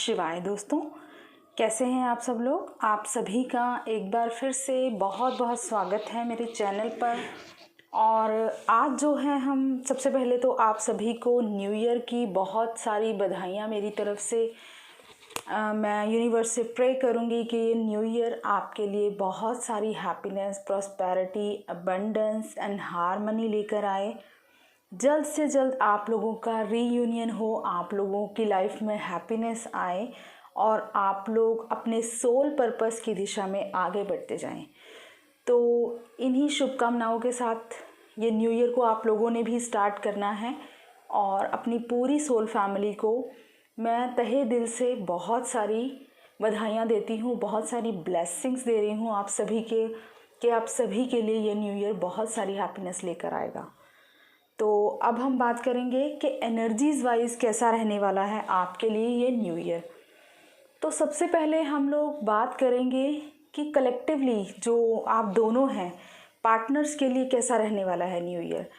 शिवाय दोस्तों, कैसे हैं आप सब लोग। आप सभी का एक बार फिर से बहुत बहुत स्वागत है मेरे चैनल पर। और आज जो है हम सबसे पहले तो आप सभी को न्यू ईयर की बहुत सारी बधाइयाँ मेरी तरफ से। मैं यूनिवर्स से प्रे करूँगी कि ये न्यू ईयर आपके लिए बहुत सारी happiness, prosperity, abundance and harmony लेकर आए। जल्द से जल्द आप लोगों का रीयूनियन हो, आप लोगों की लाइफ में हैप्पीनेस आए और आप लोग अपने सोल पर्पस की दिशा में आगे बढ़ते जाएं। तो इन्हीं शुभकामनाओं के साथ ये न्यू ईयर को आप लोगों ने भी स्टार्ट करना है और अपनी पूरी सोल फैमिली को मैं तहे दिल से बहुत सारी बधाइयाँ देती हूँ, बहुत सारी ब्लेसिंग्स दे रही हूँ आप सभी के कि आप सभी के लिए ये न्यू ईयर बहुत सारी हैप्पीनेस लेकर आएगा। तो अब हम बात करेंगे कि एनर्जीज़ वाइज कैसा रहने वाला है आपके लिए ये न्यू ईयर। तो सबसे पहले हम लोग बात करेंगे कि कलेक्टिवली जो आप दोनों हैं पार्टनर्स के लिए कैसा रहने वाला है न्यू ईयर।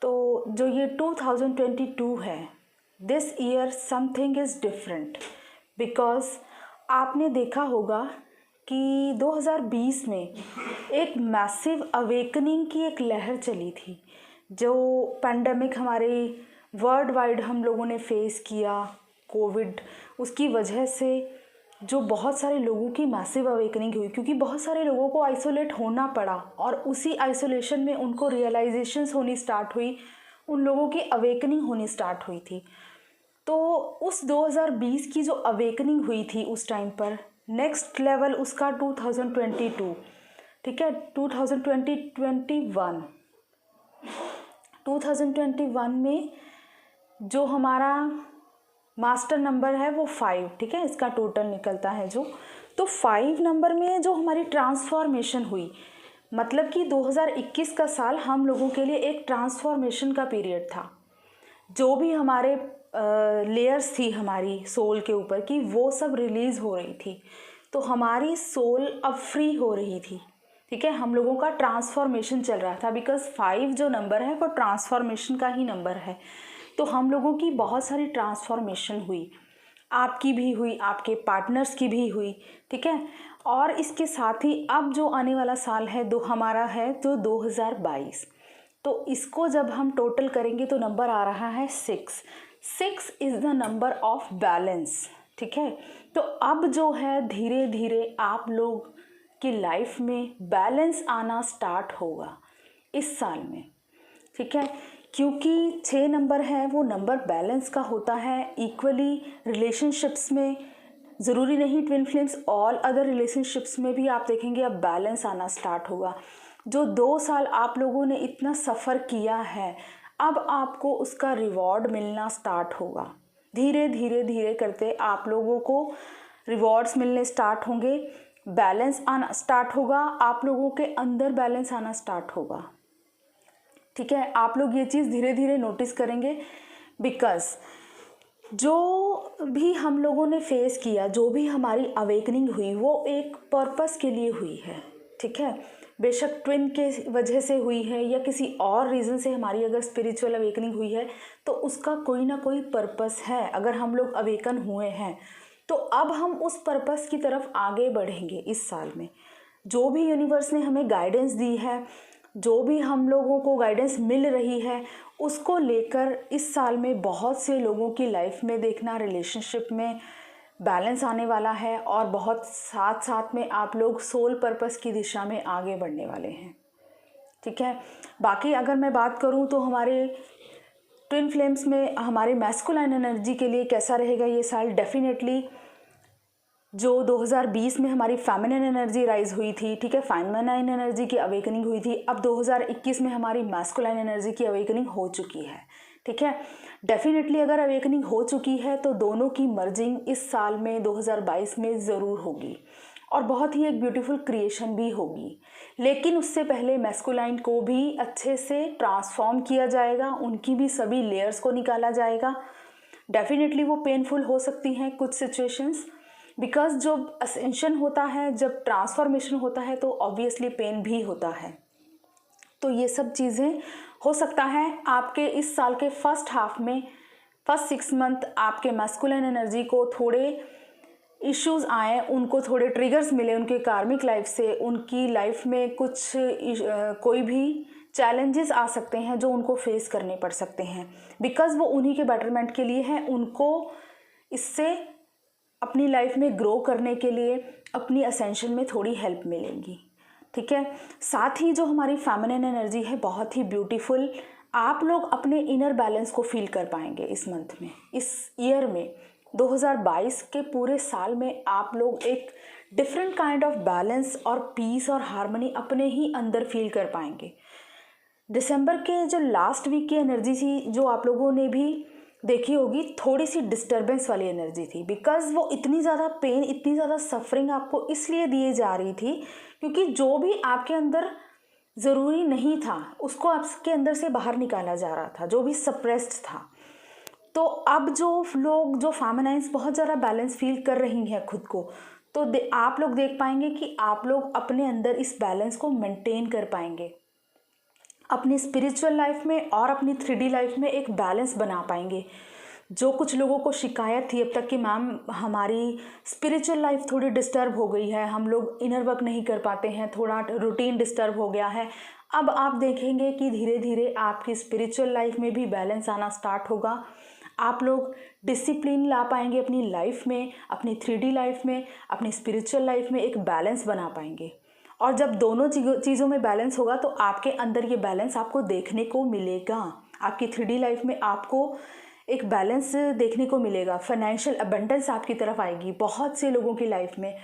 तो जो ये 2022 है, this year something is different because आपने देखा होगा कि 2020 में एक मैसिव अवेकनिंग की एक लहर चली थी। जो पैंडमिक हमारे वर्ल्ड वाइड हम लोगों ने फेस किया, कोविड, उसकी वजह से जो बहुत सारे लोगों की मैसिव अवेकनिंग हुई, क्योंकि बहुत सारे लोगों को आइसोलेट होना पड़ा और उसी आइसोलेशन में उनको रियलाइजेशंस होनी स्टार्ट हुई, उन लोगों की अवेकनिंग होनी स्टार्ट हुई थी। तो उस 2020 की जो अवेकनिंग हुई थी उस टाइम पर, नेक्स्ट लेवल उसका 2022, ठीक है, 2021 में जो हमारा मास्टर नंबर है वो 5, ठीक है, इसका टोटल निकलता है जो। तो 5 नंबर में जो हमारी ट्रांसफॉर्मेशन हुई, मतलब कि 2021 का साल हम लोगों के लिए एक ट्रांसफॉर्मेशन का पीरियड था। जो भी हमारे लेयर्स थी हमारी सोल के ऊपर की, वो सब रिलीज़ हो रही थी। तो हमारी सोल अब फ्री हो रही थी, ठीक है, हम लोगों का ट्रांसफॉर्मेशन चल रहा था बिकॉज 5 जो नंबर है वो ट्रांसफॉर्मेशन का ही नंबर है। तो हम लोगों की बहुत सारी ट्रांसफॉर्मेशन हुई, आपकी भी हुई, आपके पार्टनर्स की भी हुई, ठीक है। और इसके साथ ही अब जो आने वाला साल है हमारा है तो 2022। तो इसको जब हम टोटल करेंगे तो नंबर आ रहा है 6 is the number of balance, ठीक है। तो अब जो है धीरे धीरे आप लोग की लाइफ में बैलेंस आना स्टार्ट होगा इस साल में, ठीक है, क्योंकि 6 नंबर है वो नंबर बैलेंस का होता है। इक्वली रिलेशनशिप्स में, ज़रूरी नहीं twin flames, all other relationships में भी आप देखेंगे अब बैलेंस आना स्टार्ट होगा। जो 2 साल आप लोगों ने इतना सफ़र किया है, अब आपको उसका रिवॉर्ड मिलना स्टार्ट होगा। धीरे धीरे धीरे करते आप लोगों को रिवॉर्ड्स मिलने स्टार्ट होंगे, बैलेंस आना स्टार्ट होगा, आप लोगों के अंदर बैलेंस आना स्टार्ट होगा, ठीक है। आप लोग ये चीज़ धीरे धीरे नोटिस करेंगे बिकॉज जो भी हम लोगों ने फेस किया, जो भी हमारी अवेकनिंग हुई, वो एक पर्पस के लिए हुई है, ठीक है। बेशक ट्विन के वजह से हुई है या किसी और रीज़न से हमारी अगर स्पिरिचुअल अवेकनिंग हुई है तो उसका कोई ना कोई पर्पस है। अगर हम लोग अवेकन हुए हैं तो अब हम उस पर्पस की तरफ आगे बढ़ेंगे इस साल में। जो भी यूनिवर्स ने हमें गाइडेंस दी है, जो भी हम लोगों को गाइडेंस मिल रही है, उसको लेकर इस साल में बहुत से लोगों की लाइफ में देखना रिलेशनशिप में बैलेंस आने वाला है और बहुत साथ साथ में आप लोग सोल पर्पस की दिशा में आगे बढ़ने वाले हैं, ठीक है। बाकी अगर मैं बात करूं तो हमारे ट्विन फ्लेम्स में हमारे मैस्कुलाइन एनर्जी के लिए कैसा रहेगा ये साल। डेफिनेटली जो 2020 में हमारी फेमिनिन एनर्जी राइज हुई थी, ठीक है, फेमिनाइन एनर्जी की अवेकनिंग हुई थी, अब 2021 में हमारी मैस्कुलाइन एनर्जी की अवेकनिंग हो चुकी है, ठीक है। डेफिनेटली अगर अवेकनिंग हो चुकी है तो दोनों की मर्जिंग इस साल में 2022 में ज़रूर होगी और बहुत ही एक ब्यूटीफुल क्रिएशन भी होगी। लेकिन उससे पहले मैस्कुलाइन को भी अच्छे से ट्रांसफॉर्म किया जाएगा, उनकी भी सभी लेयर्स को निकाला जाएगा। डेफिनेटली वो पेनफुल हो सकती हैं कुछ सिचुएशंस, बिकॉज जब असेंशन होता है, जब ट्रांसफॉर्मेशन होता है तो ऑब्वियसली पेन भी होता है। तो ये सब चीज़ें हो सकता है आपके इस साल के फर्स्ट फर्स्ट 6 मंथ आपके मैस्कुलिन एनर्जी को थोड़े इश्यूज आए, उनको थोड़े ट्रिगर्स मिले उनके कार्मिक लाइफ से, उनकी लाइफ में कुछ कोई भी चैलेंजेस आ सकते हैं जो उनको फेस करने पड़ सकते हैं, बिकॉज़ वो उन्हीं के बेटरमेंट के लिए हैं। उनको इससे अपनी लाइफ में ग्रो करने के लिए अपनी असेंशन में थोड़ी हेल्प मिलेगी, ठीक है। साथ ही जो हमारी फेमिनिन एनर्जी है बहुत ही ब्यूटीफुल, आप लोग अपने इनर बैलेंस को फील कर पाएंगे इस मंथ में, इस ईयर में 2022 के पूरे साल में आप लोग एक डिफरेंट काइंड ऑफ बैलेंस और पीस और हार्मनी अपने ही अंदर फील कर पाएंगे। दिसंबर के जो लास्ट वीक की एनर्जी थी, जो आप लोगों ने भी देखी होगी, थोड़ी सी डिस्टर्बेंस वाली एनर्जी थी, बिकॉज़ वो इतनी ज़्यादा पेन, इतनी ज़्यादा सफरिंग आपको इसलिए दिए जा रही थी क्योंकि जो भी आपके अंदर ज़रूरी नहीं था उसको आपके अंदर से बाहर निकाला जा रहा था, जो भी सप्रेस्ड था। तो अब जो लोग, जो फेमिनाइन्स बहुत ज़्यादा बैलेंस फील कर रही हैं खुद को, तो आप लोग देख पाएंगे कि आप लोग अपने अंदर इस बैलेंस को मेंटेन कर पाएंगे, अपनी स्पिरिचुअल लाइफ में और अपनी 3D लाइफ में एक बैलेंस बना पाएंगे। जो कुछ लोगों को शिकायत थी अब तक कि मैम हमारी स्पिरिचुअल लाइफ थोड़ी डिस्टर्ब हो गई है, हम लोग इनर वर्क नहीं कर पाते हैं, थोड़ा रूटीन डिस्टर्ब हो गया है, अब आप देखेंगे कि धीरे धीरे आपकी स्पिरिचुअल लाइफ में भी बैलेंस आना स्टार्ट होगा। आप लोग डिसिप्लिन ला पाएंगे अपनी लाइफ में, अपनी 3D लाइफ में, अपनी स्पिरिचुअल लाइफ में एक बैलेंस बना पाएंगे। और जब दोनों चीज़ों में बैलेंस होगा तो आपके अंदर ये बैलेंस आपको देखने को मिलेगा। आपकी 3D लाइफ में आपको एक बैलेंस देखने को मिलेगा, फाइनेंशियल अबंडेंस आपकी तरफ आएगी। बहुत से लोगों की लाइफ में,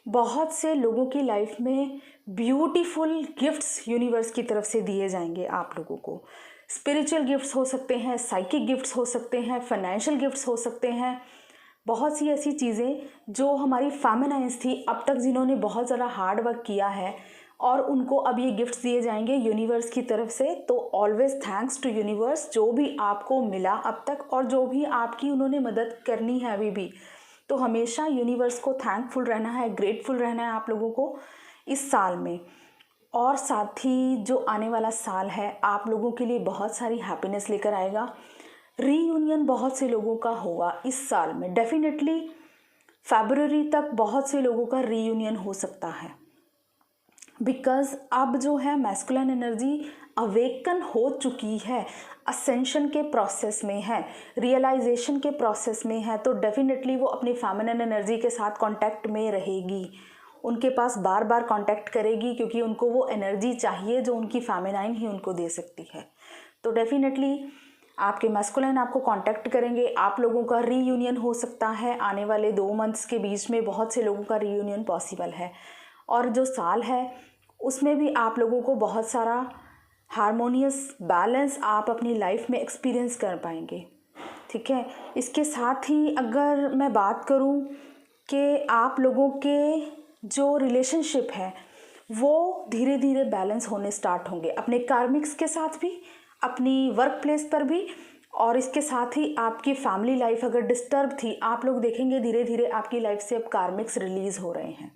बहुत से लोगों की लाइफ में ब्यूटीफुल गिफ्ट्स यूनिवर्स की तरफ से दिए जाएंगे आप लोगों को। स्पिरिचुअल गिफ्ट्स हो सकते हैं, साइकिक गिफ्ट्स हो सकते हैं, फाइनेंशियल गिफ्ट्स हो सकते हैं। बहुत सी ऐसी चीज़ें जो हमारी फेमिनाइन्स थी अब तक, जिन्होंने बहुत ज़्यादा हार्ड वर्क किया है और उनको अब ये गिफ्ट्स दिए जाएंगे यूनिवर्स की तरफ से। तो ऑलवेज थैंक्स टू यूनिवर्स, जो भी आपको मिला अब तक और जो भी आपकी उन्होंने मदद करनी है अभी भी, तो हमेशा यूनिवर्स को थैंकफुल रहना है, ग्रेटफुल रहना है आप लोगों को इस साल में। और साथ ही जो आने वाला साल है आप लोगों के लिए बहुत सारी हैप्पीनेस लेकर आएगा। रीयूनियन बहुत से लोगों का होगा इस साल में, डेफिनेटली फरवरी तक बहुत से लोगों का रीयूनियन हो सकता है, बिकॉज़ अब जो है मैस्कुलिन एनर्जी अवेकन हो चुकी है, असेंशन के प्रोसेस में है, रियलाइजेशन के प्रोसेस में है। तो डेफिनेटली वो अपनी फेमिनिन एनर्जी के साथ कांटेक्ट में रहेगी, उनके पास बार बार कांटेक्ट करेगी, क्योंकि उनको वो एनर्जी चाहिए जो उनकी फेमिनाइन ही उनको दे सकती है। तो डेफिनेटली आपके मैस्कुलिन आपको कांटेक्ट करेंगे, आप लोगों का रीयूनियन हो सकता है आने वाले 2 मंथ्स के बीच में, बहुत से लोगों का रीयूनियन पॉसिबल है। और जो साल है उसमें भी आप लोगों को बहुत सारा हारमोनियस बैलेंस आप अपनी लाइफ में एक्सपीरियंस कर पाएंगे, ठीक है। इसके साथ ही अगर मैं बात करूं कि आप लोगों के जो रिलेशनशिप है वो धीरे धीरे बैलेंस होने स्टार्ट होंगे, अपने कार्मिक्स के साथ भी, अपनी वर्क प्लेस पर भी, और इसके साथ ही आपकी फैमिली लाइफ अगर डिस्टर्ब थी, आप लोग देखेंगे धीरे धीरे आपकी लाइफ से अब कार्मिक्स रिलीज हो रहे हैं,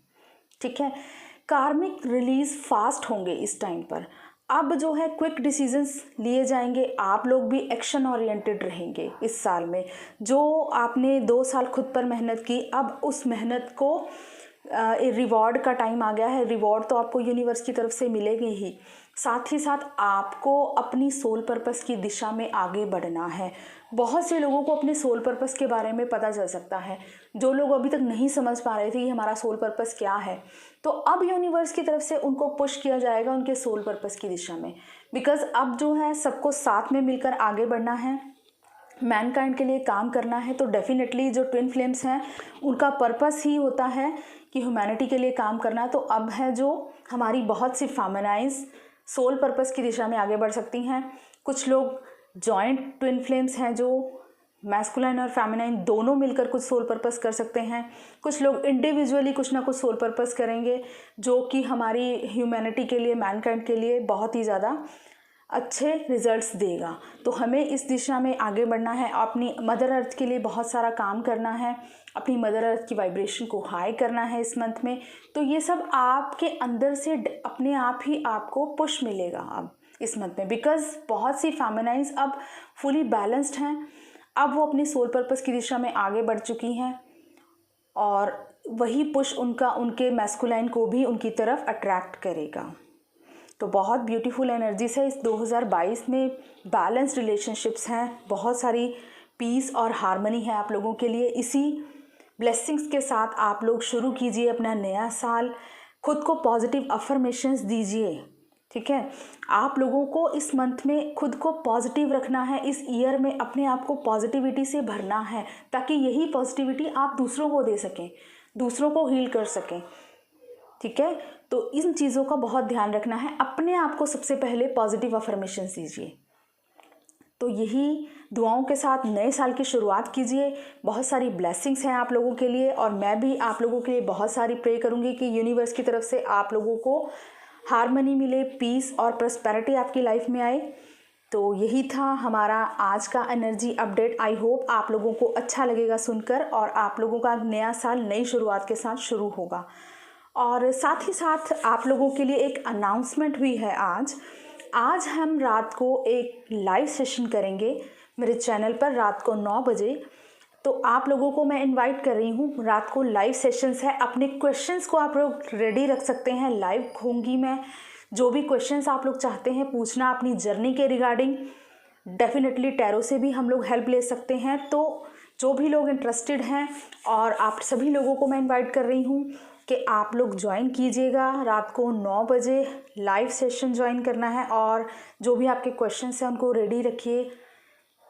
ठीक है। कार्मिक रिलीज फास्ट होंगे इस टाइम पर। अब जो है क्विक डिसीजंस लिए जाएंगे, आप लोग भी एक्शन ओरिएंटेड रहेंगे इस साल में। जो आपने 2 साल खुद पर मेहनत की, अब उस मेहनत को रिवॉर्ड का टाइम आ गया है। रिवॉर्ड तो आपको यूनिवर्स की तरफ से मिलेगी ही, साथ ही साथ आपको अपनी सोल पर्पस की दिशा में आगे बढ़ना है। बहुत से लोगों को अपने सोल पर्पस के बारे में पता चल सकता है, जो लोग अभी तक नहीं समझ पा रहे थे कि हमारा सोल पर्पस क्या है, तो अब यूनिवर्स की तरफ से उनको पुश किया जाएगा उनके सोल पर्पस की दिशा में। बिकॉज अब जो है सबको साथ में मिलकर आगे बढ़ना है, मैनकाइंड के लिए काम करना है। तो डेफिनेटली जो ट्विन फ्लेम्स हैं उनका पर्पस ही होता है कि ह्यूमैनिटी के लिए काम करना। तो अब है जो हमारी बहुत सी फेमिनाइज सोल पर्पस की दिशा में आगे बढ़ सकती हैं। कुछ लोग जॉइंट ट्विन फ्लेम्स हैं जो मैस्कुलाइन और फेमिनाइन दोनों मिलकर कुछ सोल पर्पस कर सकते हैं। कुछ लोग इंडिविजुअली कुछ ना कुछ सोल पर्पस करेंगे जो कि हमारी ह्यूमैनिटी के लिए, मैनकाइंड के लिए बहुत ही ज़्यादा अच्छे रिजल्ट्स देगा। तो हमें इस दिशा में आगे बढ़ना है, अपनी मदर अर्थ के लिए बहुत सारा काम करना है, अपनी मदर अर्थ की वाइब्रेशन को हाई करना है इस मंथ में। तो ये सब आपके अंदर से अपने आप ही आपको पुश मिलेगा अब इस मंथ में, बिकॉज बहुत सी फेमिनाइन्स अब फुली बैलेंस्ड हैं, अब वो अपनी सोल पर्पस की दिशा में आगे बढ़ चुकी हैं और वही पुश उनका उनके मैस्कुलाइन को भी उनकी तरफ अट्रैक्ट करेगा। तो बहुत ब्यूटीफुल एनर्जीज है इस 2022 में। बैलेंस रिलेशनशिप्स हैं, बहुत सारी पीस और हार्मनी है आप लोगों के लिए। इसी ब्लेसिंग्स के साथ आप लोग शुरू कीजिए अपना नया साल। खुद को पॉजिटिव अफर्मेशंस दीजिए, ठीक है। आप लोगों को इस मंथ में खुद को पॉजिटिव रखना है, इस ईयर में अपने आप को पॉजिटिविटी से भरना है, ताकि यही पॉजिटिविटी आप दूसरों को दे सकें, दूसरों को हील कर सकें, ठीक है। तो इन चीज़ों का बहुत ध्यान रखना है। अपने आप को सबसे पहले पॉजिटिव अफर्मेशंस दीजिए। तो यही दुआओं के साथ नए साल की शुरुआत कीजिए। बहुत सारी ब्लेसिंग्स हैं आप लोगों के लिए और मैं भी आप लोगों के लिए बहुत सारी प्रे करूँगी कि यूनिवर्स की तरफ से आप लोगों को हार्मनी मिले, पीस और प्रॉस्पेरिटी आपकी लाइफ में आए। तो यही था हमारा आज का एनर्जी अपडेट। आई होप आप लोगों को अच्छा लगेगा सुनकर और आप लोगों का नया साल नई शुरुआत के साथ शुरू होगा। और साथ ही साथ आप लोगों के लिए एक अनाउंसमेंट भी है आज हम रात को एक लाइव सेशन करेंगे मेरे चैनल पर रात को 9 बजे। तो आप लोगों को मैं इनवाइट कर रही हूँ, रात को लाइव सेशंस है। अपने क्वेश्चंस को आप लोग रेडी रख सकते हैं, लाइव होंगी मैं। जो भी क्वेश्चंस आप लोग चाहते हैं पूछना अपनी जर्नी के रिगार्डिंग, डेफिनेटली टैरो से भी हम लोग हेल्प ले सकते हैं। तो जो भी लोग इंटरेस्टेड हैं और आप सभी लोगों को मैं इन्वाइट कर रही हूँ कि आप लोग ज्वाइन कीजिएगा। रात को 9 बजे लाइव सेशन ज्वाइन करना है और जो भी आपके क्वेश्चंस हैं उनको रेडी रखिए।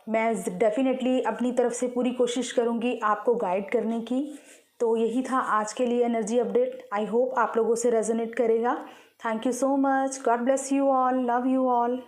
मैं डेफिनेटली अपनी तरफ से पूरी कोशिश करूँगी आपको गाइड करने की। तो यही था आज के लिए एनर्जी अपडेट। आई होप आप लोगों से रेजोनेट करेगा। Thank you so much. God bless you all. Love you all.